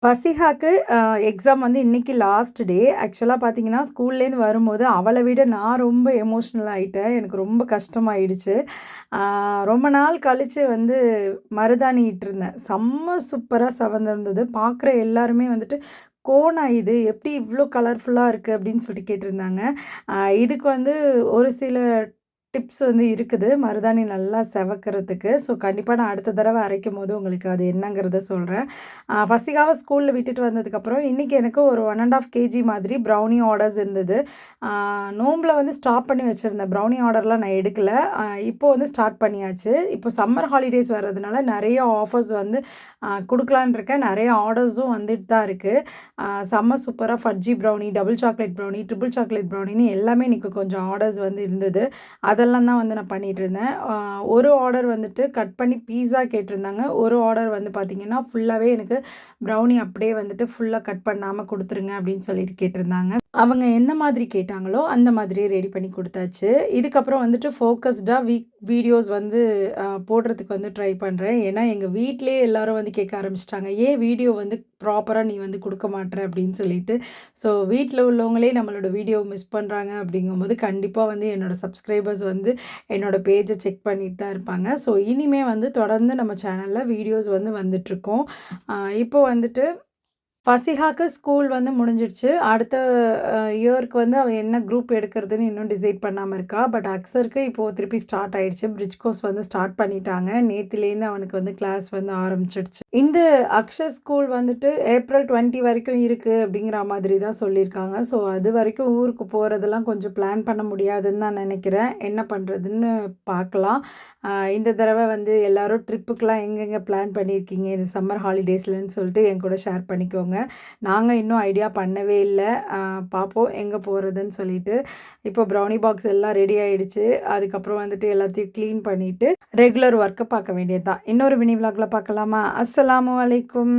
ஃபசிஹாக்கு exam வந்து இன்னைக்கு last day. ஆக்சுவலா பார்த்தீங்கன்னா, ஸ்கூல்லேருந்து வரும்போது அவள விட நான் ரொம்ப எமோஷனல் ஆயிட்டேன். எனக்கு ரொம்ப கஷ்டமாயிடுச்சு. ஆ ரொம்ப நாள் கழிச்சு வந்து மருதாணி இட்டிருந்தேன். செம்ம சூப்பரா செவந்திருந்தது. பார்க்குற எல்லாருமே வந்துட்டு, "கோனா இது? எப்படி இவ்ளோ கலர்ஃபுல்லா இருக்கு?" அப்படின்னு சொல்லிட்டு கேட்டிருந்தாங்க. அ இதுக்கு வந்து ஒரு சில டிப்ஸ் வந்து இருக்குது. மருதாணி நல்லா செவக்கிறதுக்கு. ஸோ, கண்டிப்பா நான் அடுத்த தடவ அரைக்கும்போது உங்களுக்கு அது என்னங்கிறத சொல்றேன். ஃபர்ஸ்டிகாவ ஸ்கூல்ல விட்டுட்டு வந்ததுக்கப்புறம், இன்னைக்கு எனக்கு ஒரு 1 1/2 கேஜி மாதிரி ப்ரௌனி ஆர்டர்ஸ் இருந்தது. ஆ நோம்பில வந்து ஸ்டாப் பண்ணி வச்சிருந்தேன். ப்ரௌனி ஆர்டர்லாம் நான் எடுக்கல. இப்போ வந்து ஸ்டார்ட் பண்ணியாச்சு. இப்போ சம்மர் ஹாலிடேஸ் வர்றதுனால நெறைய ஆஃபர்ஸ் வந்து குடுக்கலான்னு இருக்கேன். நெறைய ஆர்டர்ஸும் வந்துட்டு தான் இருக்கு. செம்ம சூப்பரா fudge brownie, double chocolate brownie, triple chocolate ப்ரௌனின்னு எல்லாமே இன்னைக்கு கொஞ்சம் ஆர்டர்ஸ் வந்து இருந்தது. அதெல்லாம் தான் வந்து நான் பண்ணிட்டுருந்தேன். ஒரு ஆர்டர் வந்துட்டு கட் பண்ணி பீஸா கேட்டிருந்தாங்க. ஒரு ஆர்டர் வந்து பார்த்தீங்கன்னா, ஃபுல்லாவே எனக்கு ப்ரௌனி அப்படியே வந்துட்டு ஃபுல்லா கட் பண்ணாம குடுத்துருங்க அப்படின்னு சொல்லிட்டு கேட்டிருந்தாங்க. அவங்க என்ன மாதிரி கேட்டாங்களோ, அந்த மாதிரியே ரெடி பண்ணி குடுத்தாச்சு. இதுக்கப்புறம் வந்துட்டு ஃபோக்கஸ்டா வீடியோஸ் வந்து போடுறதுக்கு வந்து ட்ரை பண்றேன். ஏன்னா, எங்க வீட்லயே எல்லாரும் வந்து கேட்க ஆரம்பிச்சுட்டாங்க. "ஏன் வீடியோ வந்து ப்ராப்பரா நீ வந்து குடுக்க மாட்ற?" அப்படின்னு சொல்லிட்டு. ஸோ, வீட்ல உள்ளவங்களே நம்மளோட வீடியோ மிஸ் பண்றாங்க அப்படிங்கும்போது, கண்டிப்பா வந்து என்னோட சப்ஸ்கிரைபர்ஸ் வந்து என்னோட பேஜ செக் பண்ணிட்டு தான் இருப்பாங்க. ஸோ, இனிமே வந்து தொடர்ந்து நம்ம சேனல்ல வீடியோஸ் வந்து வந்துட்டுருக்கும். இப்போ வந்துட்டு ஃபசிஹாக்கு ஸ்கூல் வந்து முடிஞ்சிருச்சு. அடுத்த இயருக்கு வந்து அவ என்ன குரூப் எடுக்கிறதுன்னு இன்னும் டிசைட் பண்ணாம இருக்கா. பட் அக்ஸருக்கு இப்போ திருப்பி ஸ்டார்ட் ஆயிடுச்சு. பிரிட்ஜ் கோர்ஸ் வந்து ஸ்டார்ட் பண்ணிட்டாங்க. நேத்திலேருந்து அவனுக்கு வந்து கிளாஸ் வந்து ஆரம்பிச்சிடுச்சு. இந்த அக்ஷர் ஸ்கூல் வந்துட்டு ஏப்ரல் 20 வரைக்கும் இருக்கு அப்படிங்கிற மாதிரி தான் சொல்லியிருக்காங்க. ஸோ அது வரைக்கும் ஊருக்கு போறதெல்லாம் கொஞ்சம் பிளான் பண்ண முடியாதுன்னு தான் நெனைக்கிறேன். என்ன பண்றதுன்னு பார்க்கலாம். இந்த தடவ வந்து எல்லாரும் ட்ரிப்புக்குலாம் எங்கெங்க பிளான் பண்ணியிருக்கீங்க இந்த சம்மர் ஹாலிடேஸ்லன்னு சொல்லிட்டு என் கூட ஷேர் பண்ணிக்கோங்க. நாங்க இன்னும் ஐடியா பண்ணவே இல்ல. பார்ப்போம் எங்க போறதுன்னு சொல்லிட்டு. இப்போ ப்ரௌனி பாக்ஸ் எல்லாம் ரெடி ஆயிடுச்சு. அதுக்கப்புறம் வந்துட்டு எல்லாத்தையும் கிளீன் பண்ணிட்டு, ரெகுலர் ஒர்க்க பார்க்க வேண்டியது தான். இன்னொரு மினி விளாக்ல பார்க்கலாமா? அஸ்ஸலாமு அலைக்கும்.